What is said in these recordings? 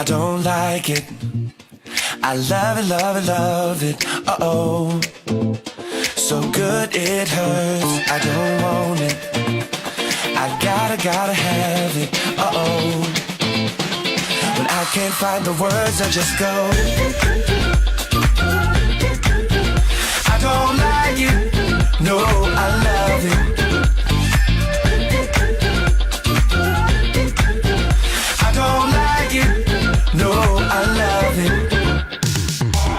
I don't like it. I love it, love it, love it. Uh-oh, so good it hurts. I don't want it. I gotta have it. Uh-oh, when I can't find the words, I just go. I don't like it. No, I love it. I don't like it. No, I love it.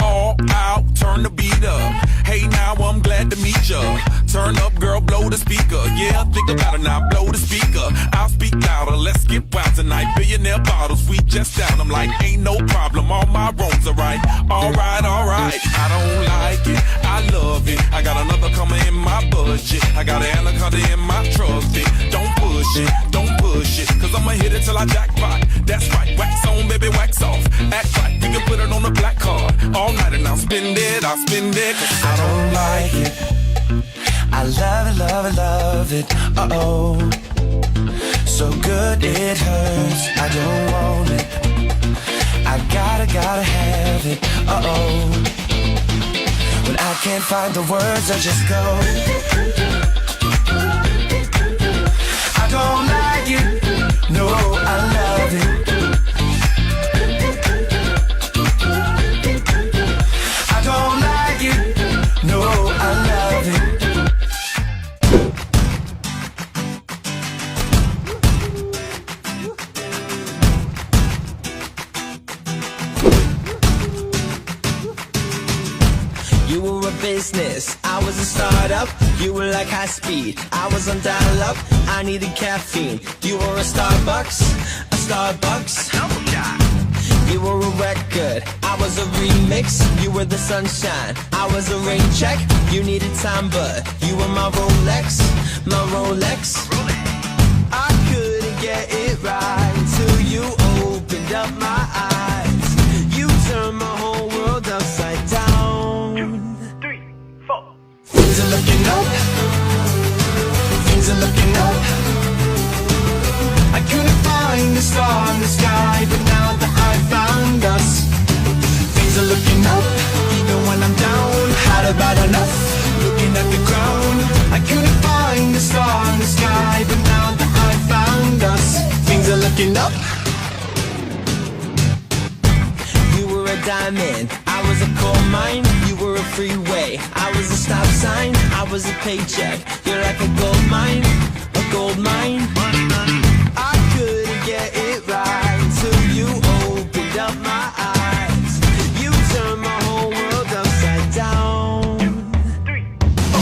All out, turn the beat up. Hey, now I'm glad to meet ya. Turn up, girl, blow the speaker. Yeah, think about it now, blow the speaker. I'll speak louder, let's get wild tonight. Billionaire bottles, we just down. I'm like, ain't no problem, all my wrongs are right. Alright, alright, I don't like it, I love it. I got another coming in my budget. I got an anaconda in my trusty. Don't push it, cause I'ma hit it till I jackpot. That's right, wax on, baby, wax off. Act right, we can put it on the black card. All night and I'll spend it, cause I don't like it. I love it, love it, love it. Uh-oh, so good it hurts. I don't want it. I gotta have it. Uh-oh, when I can't find the words, I just go. I don't like it. No, I love it. I don't like it. No, I love it. You were a business, I was a startup. You were like high speed, I was on dial-up. I needed caffeine, you were a Starbucks. You were a record, I was a remix. You were the sunshine, I was a rain check. You needed time, but you were my Rolex. I couldn't get it right till you opened up my eyes. You turned my whole world upside down. 2, 3, 4. Things are looking up. Things are looking up. I couldn't find a star in the sky, but now that I found us, things are looking up. Even when I'm down, had about enough. Looking at the ground, I couldn't find a star in the sky, but now that I found us, things are looking up. You were a diamond, I was a coal mine. You were a freeway, I was a stop sign. I was a paycheck, you're like a gold mine. I couldn't get it right till you opened up my eyes. You turned my whole world upside down. 3, 4.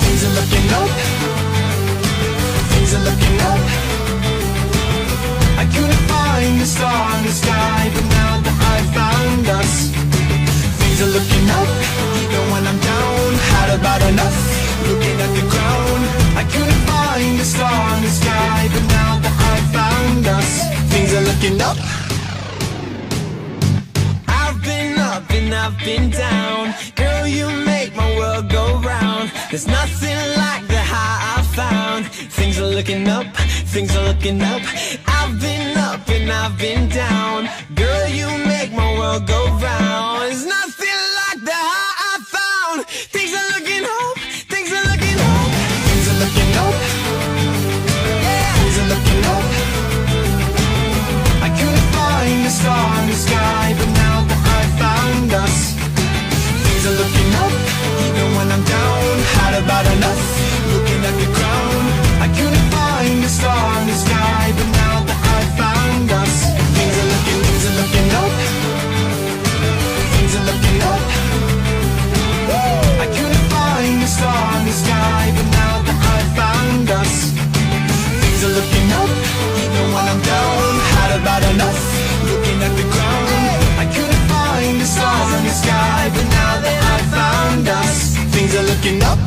Things are looking up. Things are looking up. I couldn't find a star in the sky, but now that I found us, things are looking up. Even when I'm down, had about enough. Looking at the ground, I couldn't find a star in the sky, but now that I found us, things are looking up. I've been up and I've been down. Girl, you make my world go round. There's nothing like the high I found. Things are looking up, things are looking up. I've been up and I've been down. Girl, you make my world go round. There's nothing like the high I found. Things are looking up, things are looking up. Things are looking up. Things are looking up. I couldn't find a star in the sky, but now that I found us, things are looking up. Even when I'm down, had about enough. Looking at the ground, I couldn't find a star in the sky, but now that I found us, things are looking up. Things are looking up. I couldn't find a star in the sky, but now that I found us, things are looking up. Even when I'm down, had about enough. Looking at the ground, I couldn't find the stars in the sky, but now that I found us, things are looking up.